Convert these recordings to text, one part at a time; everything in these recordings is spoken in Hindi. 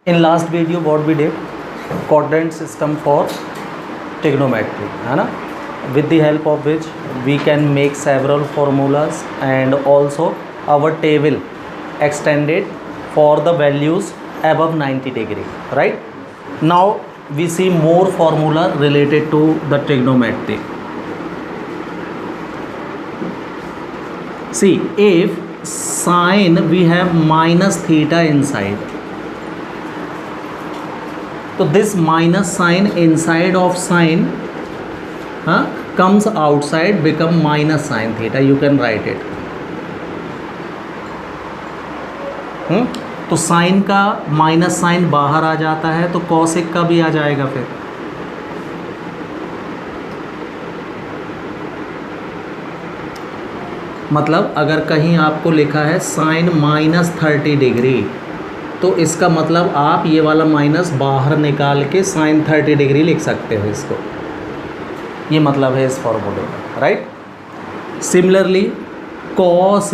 In last video what we did, quadrant system for trigonometry, है ना, with the help of which we can make several formulas and also our table extended for the values above 90 degree, right? Now we see more formula related to the trigonometry. See, if sine we have minus theta inside, so this minus sign inside of sine comes outside, become minus sine theta. You can write it. तो साइन का माइनस साइन बाहर आ जाता है, तो कॉसेक का भी आ जाएगा फिर. मतलब अगर कहीं आपको लिखा है साइन माइनस 30 डिग्री, तो इसका मतलब आप ये वाला माइनस बाहर निकाल के साइन 30 डिग्री लिख सकते हो इसको. ये मतलब है इस फॉर्मूले का, राइट. सिमिलरली कॉस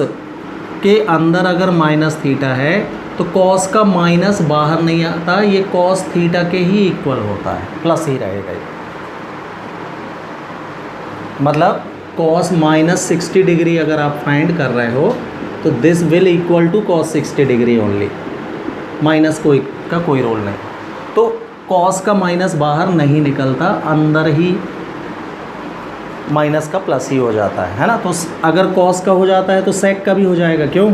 के अंदर अगर माइनस थीटा है तो कॉस का माइनस बाहर नहीं आता, ये कॉस थीटा के ही इक्वल होता है, प्लस ही रहेगा ये. मतलब कॉस माइनस 60 डिग्री अगर आप फाइंड कर रहे हो तो this will equal to cos 60 degree only. Minus का कोई रोल नहीं. तो कॉस का माइनस बाहर नहीं निकलता, अंदर ही माइनस का प्लस ही हो जाता है ना. तो अगर कॉस का हो जाता है तो सेक का भी हो जाएगा. क्यों?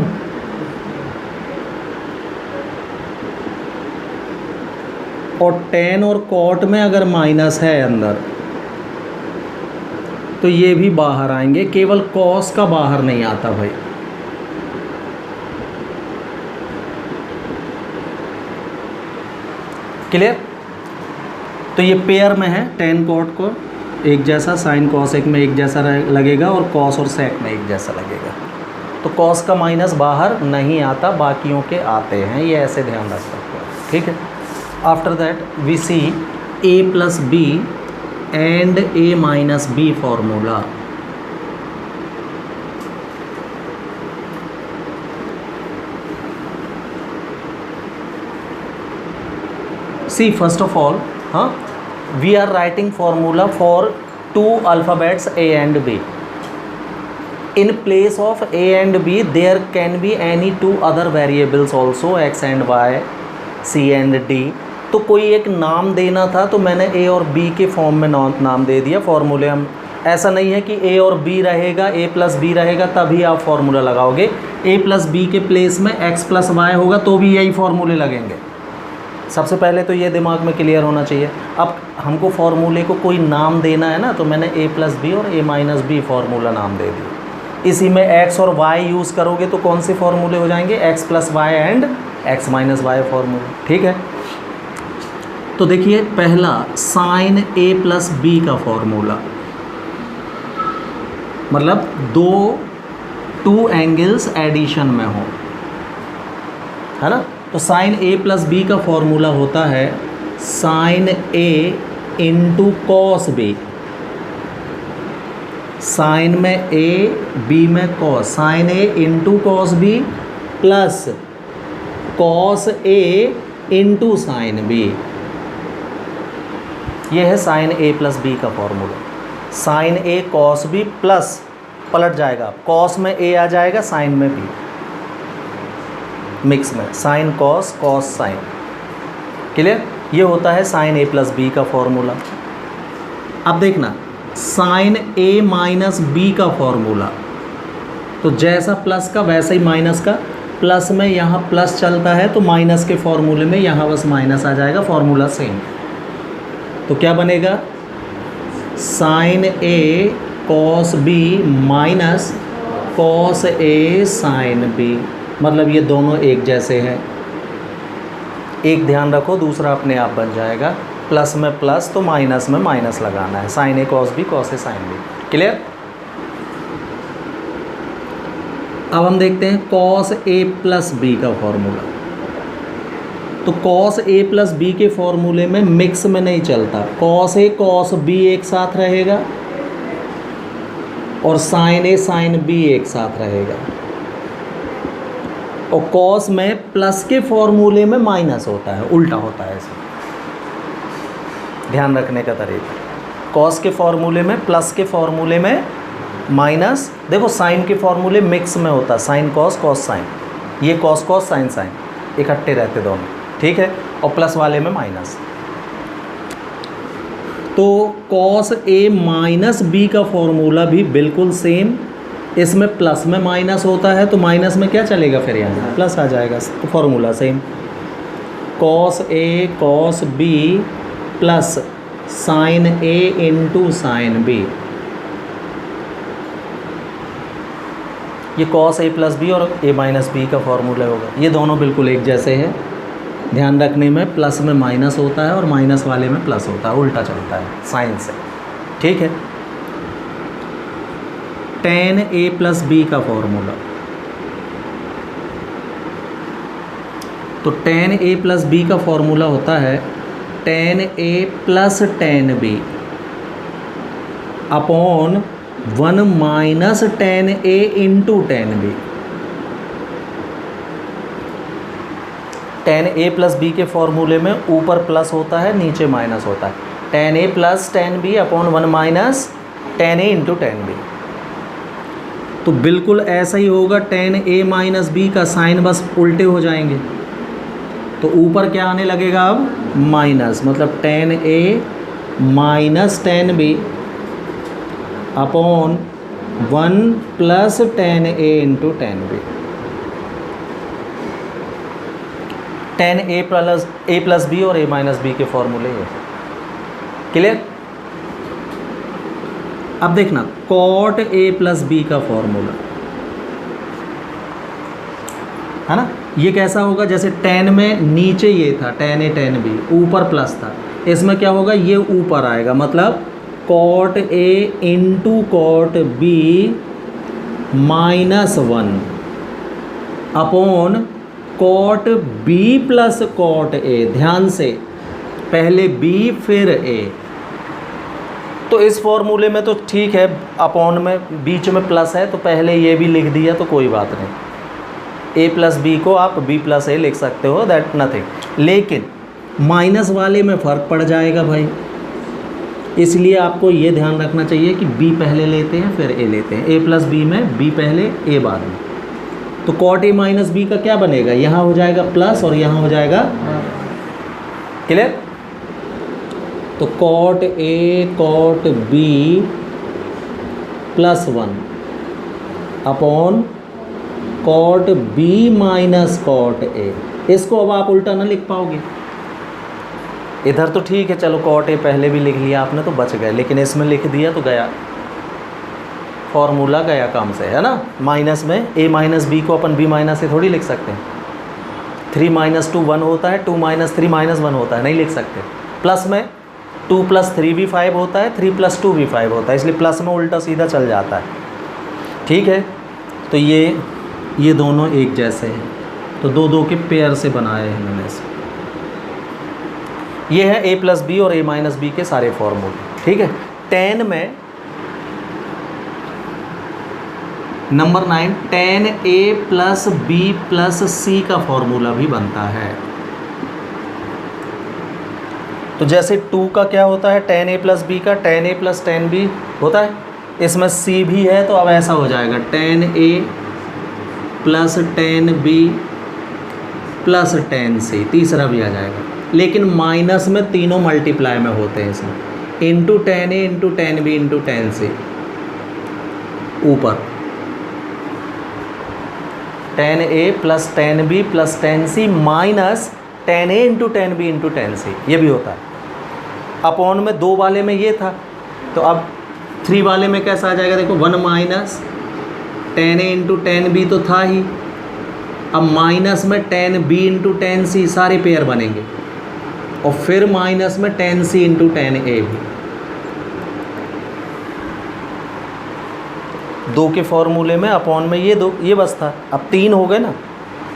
और टेन और कॉट में अगर माइनस है अंदर तो ये भी बाहर आएंगे, केवल कॉस का बाहर नहीं आता भाई. क्लियर? तो ये पेयर में है, टेन कॉट को एक जैसा, साइन कॉसेक में एक जैसा लगेगा और कॉस और सेक में एक जैसा लगेगा. तो कॉस का माइनस बाहर नहीं आता, बाकियों के आते हैं, ये ऐसे ध्यान रख सकते हो. ठीक है. After that we see A plus B and A minus B formula. See, first of all, we are writing formula for two alphabets A and B. In place of A and B, there can be any two other variables also, X and Y, C and D. तो कोई एक नाम देना था तो मैंने A और B के फॉर्म में नाम दे दिया. फॉर्मूले हम ऐसा नहीं है कि A और B रहेगा, A प्लस B रहेगा तभी आप फॉर्मूला लगाओगे. A प्लस B के प्लेस में X प्लस Y होगा तो भी यही फॉर्मूले लगेंगे. सबसे पहले तो ये दिमाग में क्लियर होना चाहिए. अब हमको फॉर्मूले को कोई नाम देना है ना, तो मैंने A प्लस बी और A माइनस बी फॉर्मूला नाम दे दिया. इसी में X और Y यूज़ करोगे तो कौन से फॉर्मूले हो जाएंगे? X plus Y and X minus Y formula. ठीक है. तो देखिए पहला साइन A प्लस बी का फॉर्मूला, मतलब टू एंगल्स एडिशन में हो, है ना. तो साइन A प्लस बी का फॉर्मूला होता है sine A into cos B. Sine में A, B में cos, sine A into cos B plus cos A into sine B. ये है साइन A प्लस बी का formula. Sign A cos B plus पलट जाएगा, कॉस में A आ जाएगा, साइन में B मिक्स में, sine cos cos sine. Clear? ये होता है साइन A प्लस बी का फॉर्मूला. अब देखना साइन A माइनस बी का फॉर्मूला, तो जैसा प्लस का वैसा ही माइनस का. प्लस में यहाँ प्लस चलता है तो माइनस के फॉर्मूले में यहाँ बस माइनस आ जाएगा, फॉर्मूला सेम. तो क्या बनेगा? Sine A cos B minus cos A sine B. मतलब ये दोनों एक जैसे हैं. एक ध्यान रखो, दूसरा अपने आप बन जाएगा. प्लस में प्लस तो माइनस में माइनस लगाना है. Sine A cos B cos A sine B. Clear? अब हम देखते हैं कॉस A प्लस B का फॉर्मूला. तो कॉस A प्लस B के फॉर्मूले में मिक्स में नहीं चलता, कॉस A कॉस B एक साथ रहेगा और साइन A साइन B एक साथ रहेगा. और कॉस में प्लस के फॉर्मूले में माइनस होता है, उल्टा होता है ऐसे, ध्यान रखने का तरीका। कॉस के फॉर्मूले में प्लस के फॉर्मूले में माइनस, देखो साइन के फॉर्मूले मिक्स में होता है, साइन कॉस कॉस साइन, ये कॉस कॉस साइन साइन इकट्ठे रहते दोनों, ठीक है, और प्लस वाले में माइनस। तो कॉस ए माइनस बी का फॉर्मूला भी बिल्कुल सेम, इसमें प्लस में माइनस होता है तो माइनस में क्या चलेगा, फिर यहाँ प्लस आ जाएगा, तो formula same. Cos A cos B plus sign A into sine B, ये कॉस ए प्लस बी और ए माइनस बी का फॉर्मूला होगा। ये दोनों बिल्कुल एक जैसे हैं, ध्यान रखने में प्लस में माइनस होता है और माइनस वाले में प्लस होता है, उल्टा चलता है साइन से, ठीक है। tan a प्लस बी का फॉर्मूला, तो tan a प्लस बी का फॉर्मूला होता है tan a plus tan b upon 1 minus tan a into tan b। tan a plus B के फॉर्मूले में ऊपर प्लस होता है, नीचे माइनस होता है, tan a plus tan b upon 1 minus tan a into tan b। तो बिल्कुल ऐसा ही होगा, tan a माइनस बी का साइन बस उल्टे हो जाएंगे, तो ऊपर क्या आने लगेगा अब, माइनस, मतलब tan a minus tan b upon 1 plus tan a into tan b। tan a plus B और a माइनस बी के फॉर्मूले हैं, क्लियर। अब देखना कॉट a प्लस बी का फॉर्मूला है ना, ये कैसा होगा, जैसे tan में नीचे ये था tan a tan b, ऊपर प्लस था, इसमें क्या होगा, ये ऊपर आएगा, मतलब cot a into cot b minus 1 upon cot b plus cot a, ध्यान से पहले b फिर a। तो इस फॉर्मूले में तो ठीक है, अपॉन में बीच में प्लस है तो पहले ये भी लिख दिया तो कोई बात नहीं, a प्लस बी को आप b प्लस a लिख सकते हो, दैट नथिंग। लेकिन माइनस वाले में फ़र्क पड़ जाएगा भाई, इसलिए आपको ये ध्यान रखना चाहिए कि b पहले लेते हैं फिर a लेते हैं, a प्लस बी में b पहले a बाद में। तो कॉट a माइनस बी का क्या बनेगा, यहाँ हो जाएगा प्लस और यहाँ हो जाएगा, क्लियर। तो cot a cot b plus 1 upon cot b minus cot a। इसको अब आप उल्टा ना लिख पाओगे, इधर तो ठीक है, चलो कॉट a पहले भी लिख लिया आपने तो बच गए, लेकिन इसमें लिख दिया तो गया, फॉर्मूला गया काम से, है ना। माइनस में a माइनस बी को अपन b माइनस से थोड़ी लिख सकते हैं, 3 माइनस 2 1 होता है, 2 माइनस 3 माइनस 1 होता है, नहीं लिख सकते। प्लस में 2 प्लस 3 भी 5 होता है, 3 प्लस 2 भी 5 होता है, इसलिए प्लस में उल्टा सीधा चल जाता है, ठीक है। तो ये दोनों एक जैसे हैं, तो दो दो के पेयर से बनाए हैं मैंने इसे। ये है a प्लस बी और a माइनस बी के सारे फॉर्मूले, ठीक है। tan में number 9 tan a plus b plus c का फॉर्मूला भी बनता है। तो जैसे 2 का क्या होता है, tan a प्लस b का tan a plus tan b होता है, इसमें c भी है, तो अब ऐसा हो जाएगा tan a plus tan b plus tan c, तीसरा भी आ जाएगा, लेकिन माइनस में तीनों मल्टीप्लाई में होते हैं इसमें, into tan a into tan b into tan c, ऊपर tan a plus tan b plus tan c minus tan a into tan b into tan c, ये भी होता है। अपॉन में 2 वाले में ये था, तो अब 3 वाले में कैसा आ जाएगा, देखो 1 minus tan a into tan b तो था ही, अब माइनस में tan b into tan c, सारे पेयर बनेंगे, और फिर माइनस में tan c into tan a भी। 2 के फॉर्मूले में अपॉन में ये बस था, अब 3 हो गए ना,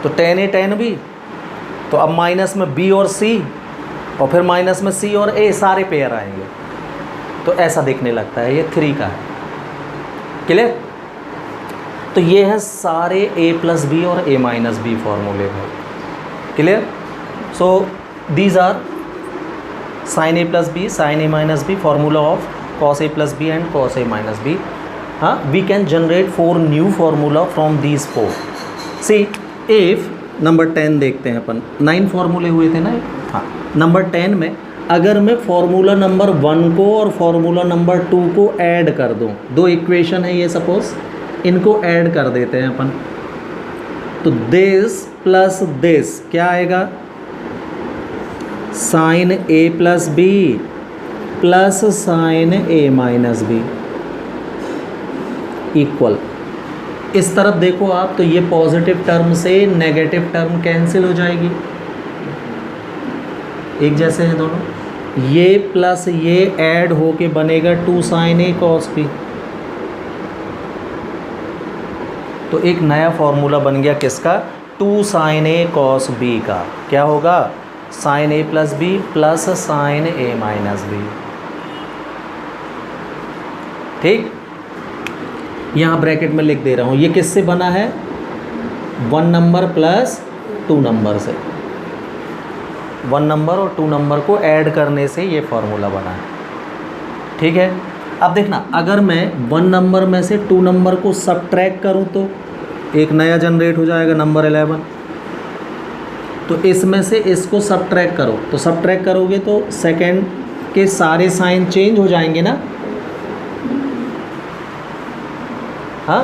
तो tan a tan b, तो अब माइनस में b और c, और फिर माइनस में c और a, सारे पेयर आएंगे, तो ऐसा दिखने लगता है, ये 3 का है, क्लियर। तो ये है सारे a प्लस बी और a माइनस बी फॉर्मूले में। Clear? So these are sine a plus B, sine a minus B, formula of cos a plus B and cos a minus B. हाँ, we can generate 4 new formula from these 4। See if number 10 देखते हैं अपन, 9 फार्मूले हुए थे ना। हाँ, नंबर 10 में अगर मैं फार्मूला नंबर 1 को और फार्मूला नंबर 2 को ऐड कर दूं, दो इक्वेशन है ये, सपोज इनको ऐड कर देते हैं अपन, तो दिस प्लस दिस क्या आएगा, साइन ए प्लस बी प्लस साइन ए माइनस बी इक्वल। इस तरफ देखो आप, तो ये पॉजिटिव टर्म से नेगेटिव टर्म कैंसिल हो जाएगी, एक जैसे हैं दोनों। ये प्लस ये ऐड होके बनेगा 2 साइन ए कॉस बी। तो एक नया फॉर्मूला बन गया किसका, 2 साइन ए कॉस बी का। क्या होगा, साइन ए प्लस बी प्लस साइन ए माइनस बी। ठीक, यहाँ ब्रैकेट में लिख दे रहा हूँ, ये किससे बना है, 1 नंबर प्लस 2 नंबर से। 1 नंबर और 2 नंबर को ऐड करने से ये फॉर्मूला बना है। ठीक है, अब देखना, अगर मैं 1 नंबर में से 2 नंबर को सबट्रैक्ट करूँ तो एक नया जनरेट हो जाएगा नंबर 11। तो इसमें से इसको सबट्रैक्ट करो, तो सबट्रैक्ट करोगे तो सेकंड के सारे साइन चेंज हो जाएंगे ना। हाँ,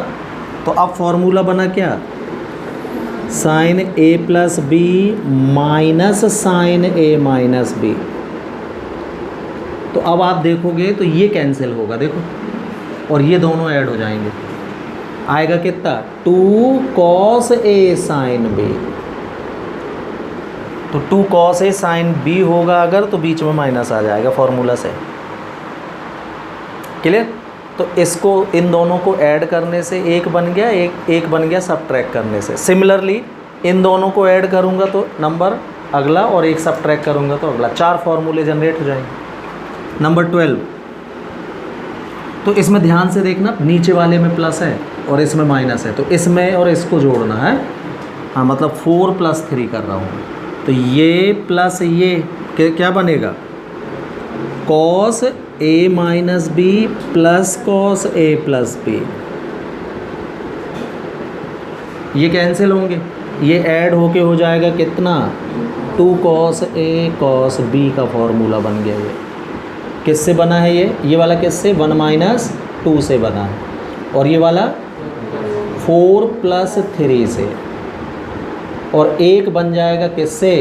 तो अब फॉर्मूला बना क्या, साइन ए प्लस बी माइनस साइन ए माइनस बी। तो अब आप देखोगे तो ये कैंसिल होगा, देखो, और ये दोनों ऐड हो जाएंगे। आएगा कितना, 2 कॉस ए साइन बी। तो 2 कॉस ए साइन बी होगा अगर, तो बीच में माइनस आ जाएगा फॉर्मूला से। क्लियर? तो इसको, इन दोनों को ऐड करने से एक बन गया, एक बन गया सबट्रैक्ट करने से। सिमिलरली इन दोनों को ऐड करूँगा तो नंबर अगला, और एक सबट्रैक्ट करूँगा तो अगला। 4 फॉर्मूले जनरेट हो जाएंगे। नंबर 12, तो इसमें ध्यान से देखना, नीचे वाले में प्लस है और इसमें माइनस है, तो इसमें और इसको जोड़ना है। हाँ, मतलब 4 + 3 कर रहा हूँ। तो ये प्लस ये क्या बनेगा, cos A minus B plus cos A plus B. ये कैंसिल होंगे, ये ऐड होके हो जाएगा कितना, 2 कॉस ए कॉस बी का फॉर्मूला बन गया। ये किससे बना है, ये वाला किससे, 1 - 2 से बना है, और ये वाला 4 + 3 से, और एक बन जाएगा किससे,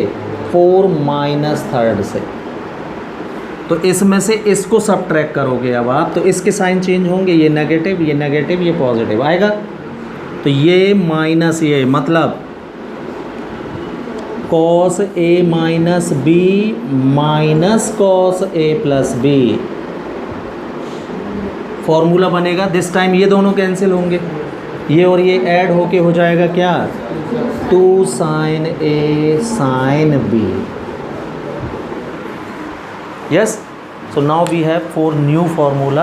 4 - 3 से। तो इसमें से इसको सबट्रैक्ट करोगे अब आप, तो इसके साइन चेंज होंगे, ये नेगेटिव, ये नेगेटिव, ये पॉजिटिव आएगा। तो ये माइनस ये, मतलब cos A minus B minus cos A plus B formula बनेगा। दिस टाइम ये दोनों कैंसिल होंगे, ये और ये ऐड होके हो जाएगा क्या, 2 sine A sine B. Yes, so now we have 4 new formula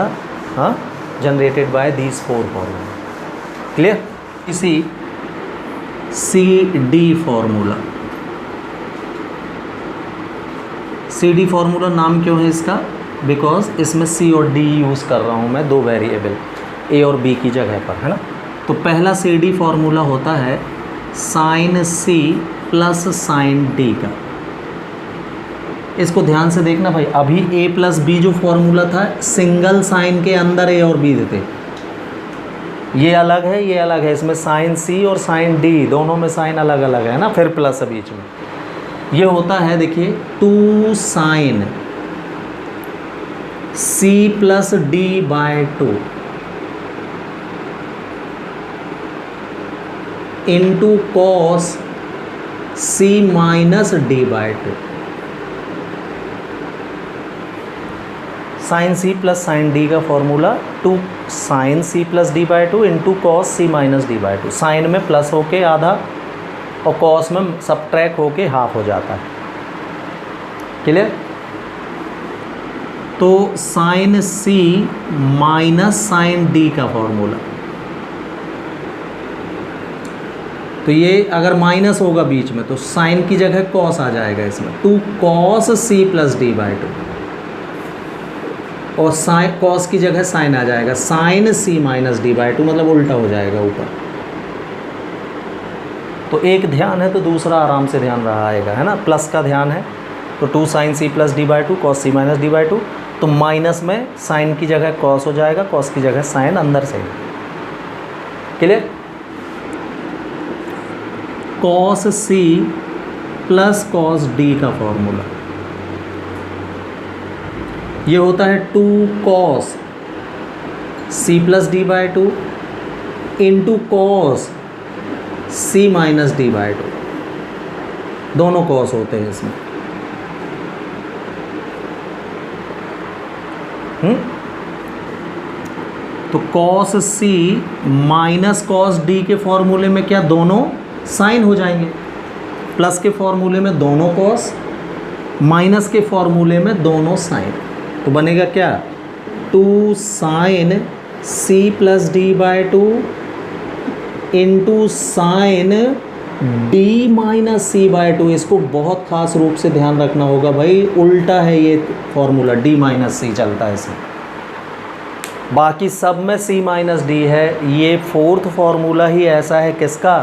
generated by these 4 formula. Clear? इसी CD formula, CD formula नाम क्यों है इसका, बिकॉज इसमें C और D यूज़ कर रहा हूँ मैं, 2 वेरिएबल A और B की जगह पर, है ना। तो पहला CD फॉर्मूला होता है sine C plus sine D का। इसको ध्यान से देखना भाई, अभी A प्लस बी जो फॉर्मूला था, सिंगल साइन के अंदर A और B देते, ये अलग है, ये अलग है। इसमें साइन C और साइन D दोनों में साइन अलग अलग है ना, फिर प्लस है बीच में। ये होता है, देखिए, 2 sine C plus D/2 into cos C minus D/2। Sine C plus sine D का formula 2 sine C plus D/2 into cos C minus D/2। Sine में प्लस होके आधा और कॉस में सबट्रैक्ट होके हाफ हो जाता है। क्लियर? तो sine C minus sine D का फॉर्मूला तो ये अगर माइनस होगा बीच में तो साइन की जगह कॉस आ जाएगा इसमें, 2 cos c plus D by two, और साइन कॉस की जगह साइन आ जाएगा, sine c minus D by two, मतलब उल्टा हो जाएगा ऊपर। तो एक ध्यान है तो दूसरा आराम से ध्यान रहा आएगा, है ना। प्लस का ध्यान है तो 2 sin c plus D by to cos c minus D by to, तो माइनस में साइन की जगह कॉस हो जाएगा, कॉस की जगह साइन अंदर से। Clear. Cos c plus cos d का फॉर्मूला ये होता है 2 cos c plus D by two into cos c minus D by to, दोनों कॉस होते हैं इसमें। तो cos c minus cos d के फॉर्मूले में क्या दोनों साइन हो जाएंगे, प्लस के फॉर्मूले में दोनों कॉस, माइनस के फॉर्मूले में दोनों साइन, तो बनेगा क्या 2 sin c plus D by two into sine d minus c by two. इसको बहुत खास रूप से ध्यान रखना होगा भाई, उल्टा है ये फॉर्मूला, d माइनस c चलता है इसमें, बाकी सब में c माइनस d है। ये फोर्थ फॉर्मूला ही ऐसा है किसका,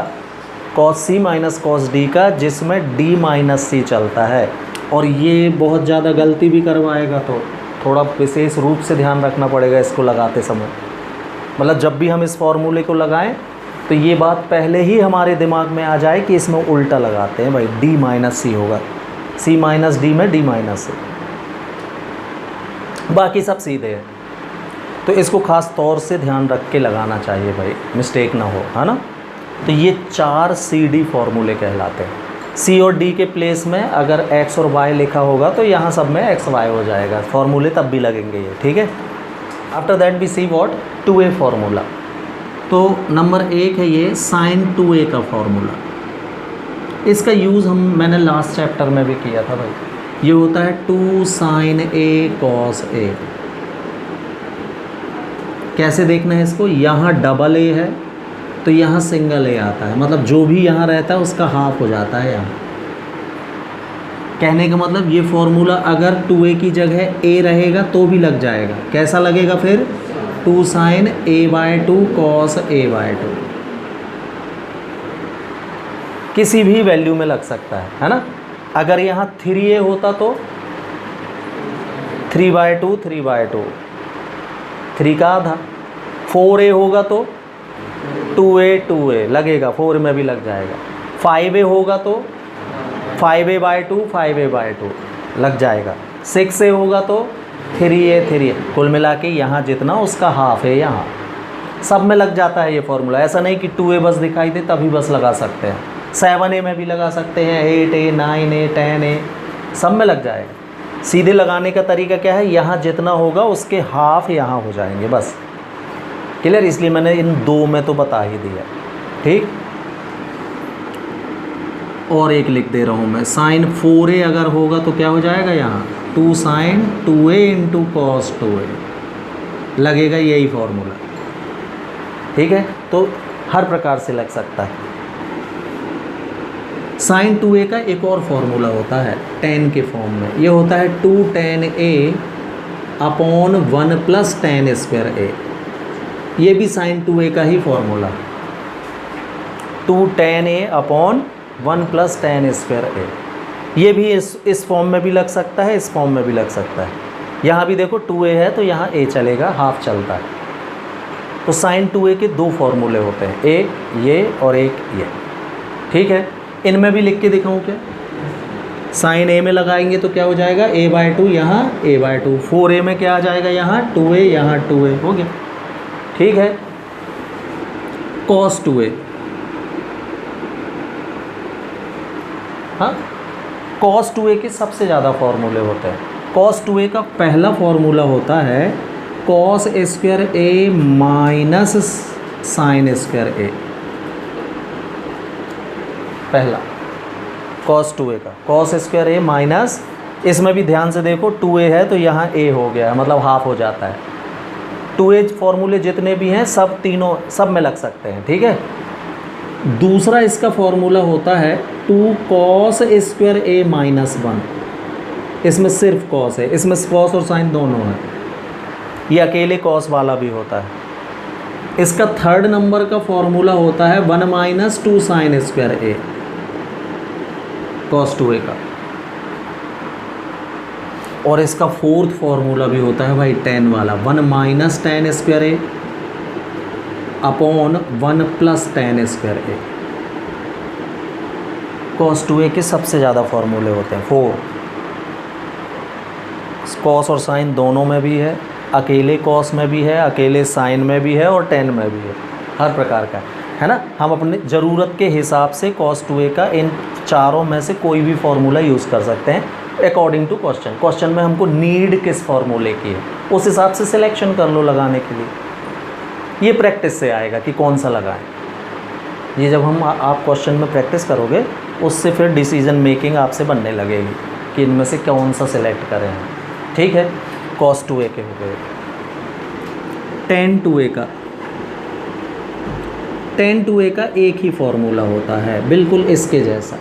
cos c minus cos D का, जिसमें d माइनस c चलता है। और ये बहुत ज़्यादा गलती भी करवाएगा, तो थोड़ा विशेष रूप से ध्यान रखना पड़ेगा इसको लगाते समय। मतलब जब भी हम इस फॉर्मूले को लगाएं तो ये बात पहले ही हमारे दिमाग में आ जाए कि इसमें उल्टा लगाते हैं भाई, d माइनस सी होगा, c माइनस डी में d माइनस c, बाकी सब सीधे हैं। तो इसको ख़ास तौर से ध्यान रख के लगाना चाहिए भाई, मिस्टेक ना हो, है ना। तो ये 4 CD फॉर्मूले कहलाते हैं। C और D के प्लेस में अगर X और Y लिखा होगा तो यहाँ सब में X Y हो जाएगा, फॉर्मूले तब भी लगेंगे ये, ठीक है। After that we see what 2A formula. तो नंबर 1 है ये साइन 2A का फॉर्मूला। इसका यूज़ मैंने लास्ट चैप्टर में भी किया था भाई। ये होता है 2 sin A cos A। कैसे देखना है इसको, यहाँ डबल A है तो यहाँ सिंगल A आता है, मतलब जो भी यहाँ रहता है उसका हाफ हो जाता है यहाँ। कहने का मतलब ये फॉर्मूला अगर 2A की जगह A रहेगा तो भी लग जाएगा। कैसा लगेगा फिर, 2 sin A by 2 cos A by 2, किसी भी वैल्यू में लग सकता है ना। अगर यहाँ 3A होता तो 3 बाई 2 3 बाई 2, 3 का आधा। 4A होगा तो 2A लगेगा, 4 में भी लग जाएगा। 5A होगा तो 5A बाई 2 5A बाई 2 लग जाएगा। 6A होगा तो 3A। कुल मिला के यहाँ जितना उसका हाफ है, यहाँ सब में लग जाता है ये फॉर्मूला। ऐसा नहीं कि 2A बस दिखाई दे तभी बस लगा सकते हैं, 7A में भी लगा सकते हैं, 8A 9A 10A सब में लग जाएगा। सीधे लगाने का तरीका क्या है, यहाँ जितना होगा उसके हाफ यहाँ हो जाएंगे बस। क्लियर, इसलिए मैंने इन 2 में तो बता ही दिया, ठीक। और एक लिख दे रहा हूँ मैं, साइन 4A अगर होगा तो क्या हो जाएगा, यहाँ 2 sin 2A into cos 2A लगेगा, यही फॉर्मूला, ठीक है। तो हर प्रकार से लग सकता है। साइन 2A का एक और फॉर्मूला होता है tan के फॉर्म में, ये होता है 2 tan A upon 1 plus tan square A। ये भी साइन 2A का ही formula, 2 tan A upon 1 plus tan square A। ये भी इस फॉर्म में भी लग सकता है, इस फॉर्म में भी लग सकता है। यहाँ भी देखो 2A है तो यहाँ A चलेगा, हाफ चलता है। तो साइन 2A के 2 फॉर्मूले होते हैं, एक ये और एक ये, ठीक है। इनमें भी लिख के दिखाऊँ क्या, साइन A में लगाएंगे तो क्या हो जाएगा, A बाई 2 यहाँ A बाई 2। 4A में क्या आ जाएगा, यहाँ 2A यहाँ 2A हो गया, ठीक है। cos 2A, हाँ cos 2A के सबसे ज़्यादा फॉर्मूले होते हैं। cos 2A का पहला फॉर्मूला होता है cos square A minus sine square A। पहला cos 2A का, cos स्क्वायर A माइनस, इसमें भी ध्यान से देखो 2A है तो यहाँ A हो गया है, मतलब हाफ हो जाता है। 2A फॉर्मूले जितने भी हैं सब तीनों सब में लग सकते हैं, ठीक है। दूसरा इसका फॉर्मूला होता है 2 cos स्क्वायर ए माइनस 1, इसमें सिर्फ कॉस है, इसमें कॉस और साइन दोनों है, ये अकेले कॉस वाला भी होता है। इसका थर्ड नंबर का फॉर्मूला होता है 1 माइनस 2 साइन स्क्वायर ए कॉस 2a का, और इसका फोर्थ फॉर्मूला भी होता है भाई tan वाला, 1 माइनस tan स्क्वायर ए अपॉन 1 प्लस tan स्क्वायर ए। कॉस 2a के सबसे ज़्यादा फॉर्मूले होते हैं 4, कॉस और साइन दोनों में भी है, अकेले कॉस में भी है, अकेले साइन में भी है और tan में भी है, हर प्रकार का है ना। हम अपने ज़रूरत के हिसाब से cos 2a का इन चारों में से कोई भी फार्मूला यूज़ कर सकते हैं अकॉर्डिंग टू क्वेश्चन में हमको नीड किस फार्मूले की है उस हिसाब से सिलेक्शन कर लो लगाने के लिए। ये प्रैक्टिस से आएगा कि कौन सा लगाएं, ये जब हम आप क्वेश्चन में प्रैक्टिस करोगे उससे फिर डिसीजन मेकिंग आपसे बनने लगेगी कि इनमें से कौन सा सिलेक्ट करें हम। ठीक है, cos 2a के हो गए। tan 2a का एक ही फॉर्मूला होता है बिल्कुल इसके जैसा,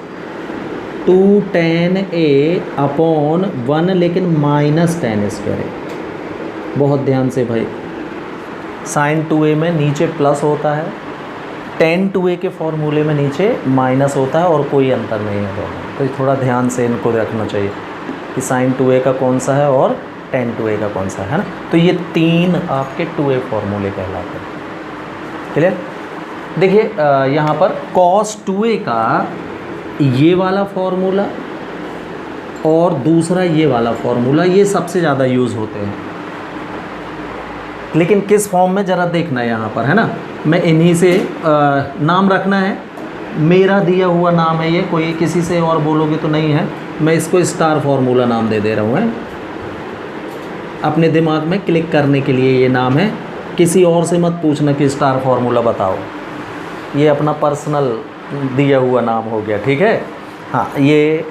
2 tan a अपॉन 1 लेकिन माइनस tan स्क्वायर ए। बहुत ध्यान से भाई, sin 2a में नीचे प्लस होता है, tan 2a के फॉर्मूले में नीचे माइनस होता है और कोई अंतर नहीं है दोनों। तो थोड़ा ध्यान से इनको रखना चाहिए कि sin 2a का कौन सा है और tan 2a का कौन सा है ना। तो ये 3 आपके 2a फॉर्मूले कहलाते हैं। क्लियर? देखिए यहाँ पर cos 2a का ये वाला फॉर्मूला और दूसरा ये वाला फॉर्मूला ये सबसे ज़्यादा यूज़ होते हैं, लेकिन किस फॉर्म में ज़रा देखना है यहाँ पर, है ना। मैं इन्हीं से नाम रखना है, मेरा दिया हुआ नाम है ये, कोई किसी से और बोलोगे तो नहीं है, मैं इसको स्टार फार्मूला नाम दे रहा हूँ। अपने दिमाग में क्लिक करने के लिए ये नाम है, किसी और से मत पूछना कि स्टार फार्मूला बताओ, ये अपना पर्सनल दिया हुआ नाम हो गया। ठीक है, हाँ। ये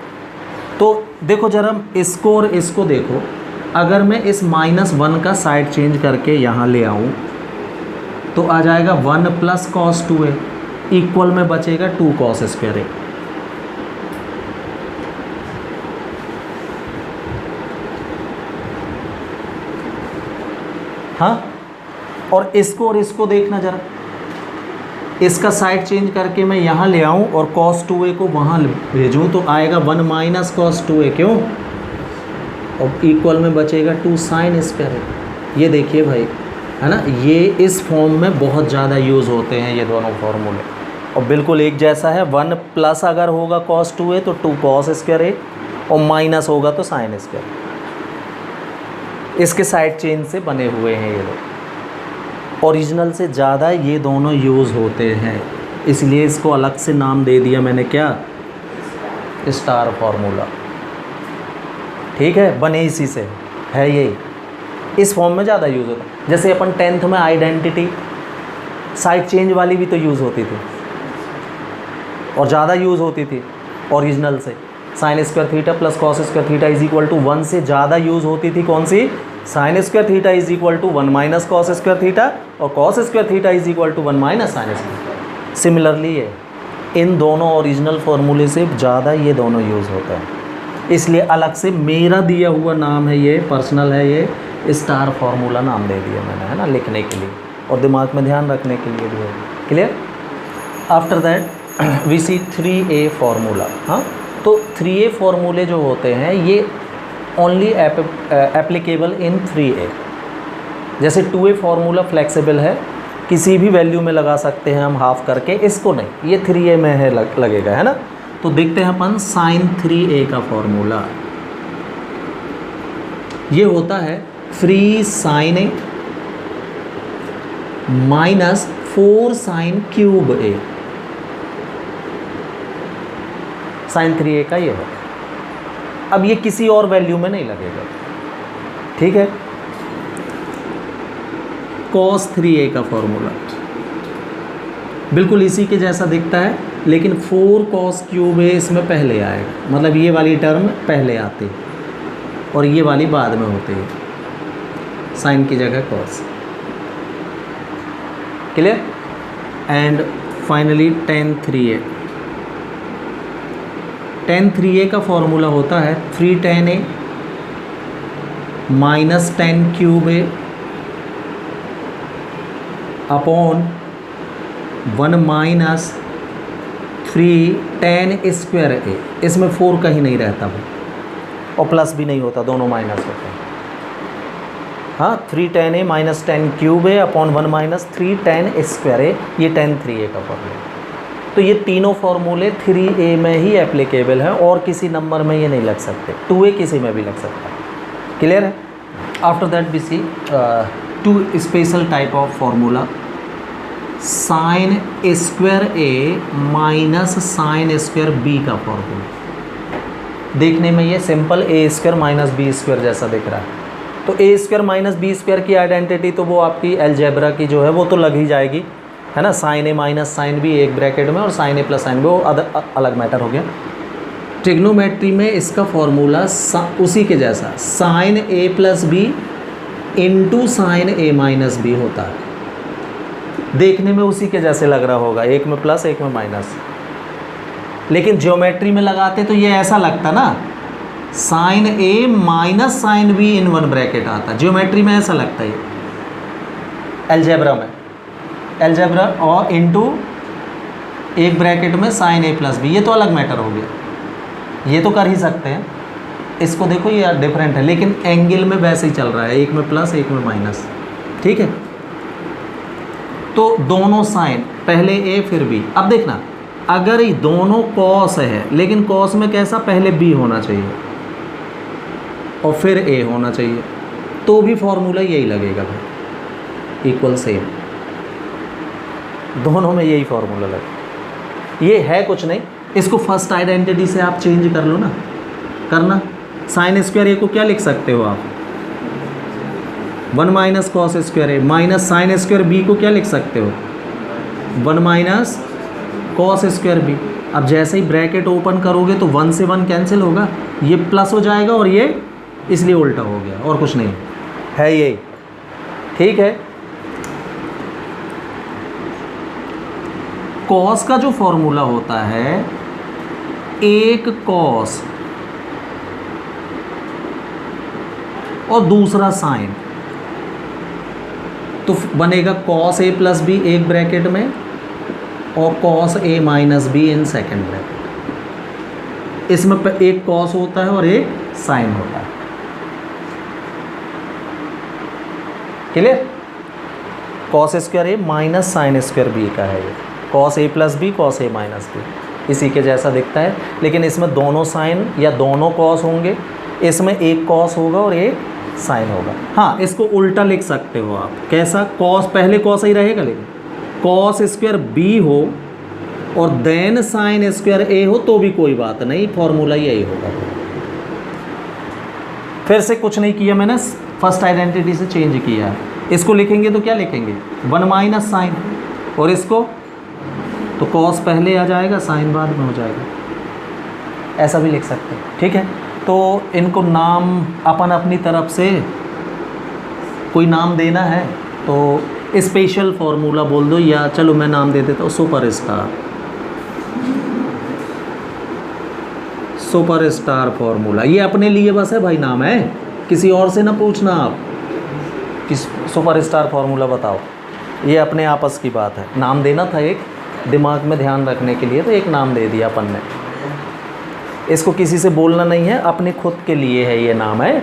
तो देखो जरा इसको और इसको देखो, अगर मैं इस -1 का साइड चेंज करके यहाँ ले आऊँ तो आ जाएगा 1 प्लस cos 2a इक्वल में बचेगा 2 cos स्क्वायर ए। हाँ, और इसको देखना जरा, इसका साइड चेंज करके मैं यहाँ ले आऊँ और cos 2a को वहाँ भेजूँ तो आएगा 1 माइनस cos 2a, क्यों, और इक्वल में बचेगा 2 साइन स्क्वायर ए। ये देखिए भाई, है ना, ये इस फॉर्म में बहुत ज़्यादा यूज़ होते हैं ये दोनों फार्मूले, और बिल्कुल एक जैसा है। 1 प्लस अगर होगा cos 2a तो 2 cos स्क्वायर ए, और माइनस होगा तो साइन स्क्वायर। इसके साइड चेंज से बने हुए हैं ये लोग, ओरिजिनल से ज़्यादा ये दोनों यूज़ होते हैं, इसलिए इसको अलग से नाम दे दिया मैंने, क्या, स्टार फार्मूला। ठीक है, बने इसी से है, यही इस फॉर्म में ज़्यादा यूज़ होता है। जैसे अपन 10th में आइडेंटिटी साइड चेंज वाली भी तो यूज़ होती थी और ज़्यादा यूज़ होती थी ओरिजिनल से। Sine square theta plus cos square theta is equal to 1 से ज़्यादा यूज़ होती थी कौन सी, sine square theta is equal to 1 minus cos square theta, और cos square theta is equal to 1 minus sine square. Similarly ये इन दोनों ओरिजिनल फार्मूले से ज़्यादा ये दोनों यूज़ होता है, इसलिए अलग से मेरा दिया हुआ नाम है, ये पर्सनल है, ये स्टार फार्मूला नाम दे दिया मैंने, है ना, लिखने के लिए और दिमाग में ध्यान रखने के लिए भी है। Clear? After that we see 3a formula. हाँ, तो 3a फार्मूले जो होते हैं ये ओनली एप्लीकेबल इन 3a। जैसे 2a फार्मूला फ्लेक्सिबल है, किसी भी वैल्यू में लगा सकते हैं हम हाफ करके, इसको नहीं, ये 3a में है लगेगा, है ना। तो देखते हैं अपन साइन 3a का फॉर्मूला, ये होता है 3 sine a minus 4 sine cube a। Sine 3a का ये है। अब ये किसी और वैल्यू में नहीं लगेगा, ठीक है। cos 3a का फॉर्मूला बिल्कुल इसी के जैसा दिखता है, लेकिन 4 cos क्यूब a इसमें पहले आएगा, मतलब ये वाली टर्म पहले आती है और ये वाली बाद में होती है, साइन की जगह cos। Clear? And finally tan 3a। tan 3a का फॉर्मूला होता है 3 tan a minus tan cube a upon 1 minus 3 tan square a। इसमें 4 कहीं नहीं रहता वो, और प्लस भी नहीं होता, दोनों माइनस होते हैं। हाँ, 3 tan a minus tan cube a upon 1 minus 3 tan square a, ये tan 3a का फॉर्मूला। तो ये तीनों फार्मूले 3a में ही एप्लीकेबल है, और किसी नंबर में ये नहीं लग सकते। 2a किसी में भी लग सकता है। क्लियर है? After that we see 2 special type of formula, sine square a minus sine square b का फॉर्मूला। देखने में ये simple a square minus B square जैसा दिख रहा है। तो a square minus B square की आइडेंटिटी तो वो आपकी अलजेब्रा की जो है वो तो लग ही जाएगी, है ना। Sine a minus sine b एक ब्रैकेट में, और sine a plus sine b वो अलग मैटर हो गया। ट्रिग्नोमेट्री में इसका फॉर्मूला उसी के जैसा sine a plus B into sine a minus B होता है। देखने में उसी के जैसे लग रहा होगा, एक में प्लस एक में माइनस, लेकिन ज्योमेट्री में लगाते तो ये ऐसा लगता ना, sine a minus sine b in one bracket आता। ज्योमेट्री में ऐसा लगता है, अलजेब्रा में अलजेब्रा और इनटू एक ब्रैकेट में साइन a प्लस बी, ये तो अलग मैटर हो गया। ये तो कर ही सकते हैं, इसको देखो ये डिफरेंट है, लेकिन एंगल में वैसे ही चल रहा है, एक में प्लस एक में माइनस। ठीक है, तो दोनों साइन, पहले a फिर b। अब देखना, अगर ये दोनों कॉस है, लेकिन कॉस में कैसा, पहले b होना चाहिए और फिर a होना चाहिए, तो भी फॉर्मूला यही लगेगा भाई, इक्वल सेम। दोनों में यही फॉर्मूला लगे। ये है कुछ नहीं, इसको फर्स्ट आइडेंटिटी से आप चेंज कर लो ना, करना। साइन स्क्वायर ए को क्या लिख सकते हो आप, 1 माइनस कॉस स्क्वायर ए, माइनस साइन स्क्वायर बी को क्या लिख सकते हो, 1 माइनस कॉस स्क्वायर बी। अब जैसे ही ब्रैकेट ओपन करोगे तो 1 से 1 कैंसिल होगा, ये प्लस हो जाएगा और ये इसलिए उल्टा हो गया, और कुछ नहीं है यही। ठीक है, कॉस का जो फॉर्मूला होता है, एक कॉस और दूसरा साइन, तो बनेगा कॉस ए प्लस बी एक ब्रैकेट में और cos A minus be in second bracket. इसमें एक कॉस होता है और एक साइन होता है। क्लियर? कॉस स्क्वायर ए माइनस साइन स्क्वायर बी का है ये, cos A plus B cos A minus B, इसी के जैसा दिखता है, लेकिन इसमें दोनों साइन या दोनों कॉस होंगे, इसमें एक कॉस होगा और एक साइन होगा। हाँ, इसको उल्टा लिख सकते हो आप, कैसा, कॉस, पहले कॉस ही रहेगा, लेकिन कॉस स्क्वायर बी हो और देन साइन स्क्वायर ए हो तो भी कोई बात नहीं, फॉर्मूला यही होगा। फिर से कुछ नहीं किया मैंने, फर्स्ट आइडेंटिटी से चेंज किया है। इसको लिखेंगे तो क्या लिखेंगे, 1 माइनस साइन, और इसको तो कॉस पहले आ जाएगा, साइन बाद में हो जाएगा, ऐसा भी लिख सकते हैं। ठीक है, तो इनको नाम अपन अपनी तरफ से कोई नाम देना है तो स्पेशल फार्मूला बोल दो, या चलो मैं नाम दे देता हूँ सुपर स्टार फार्मूला। ये अपने लिए बस है भाई, नाम है, किसी और से ना पूछना आप कि सुपर स्टार फार्मूला बताओ, ये अपने आपस की बात है। नाम देना था एक, दिमाग में ध्यान रखने के लिए, तो एक नाम दे दिया अपन ने। इसको किसी से बोलना नहीं है, अपने खुद के लिए है ये नाम है।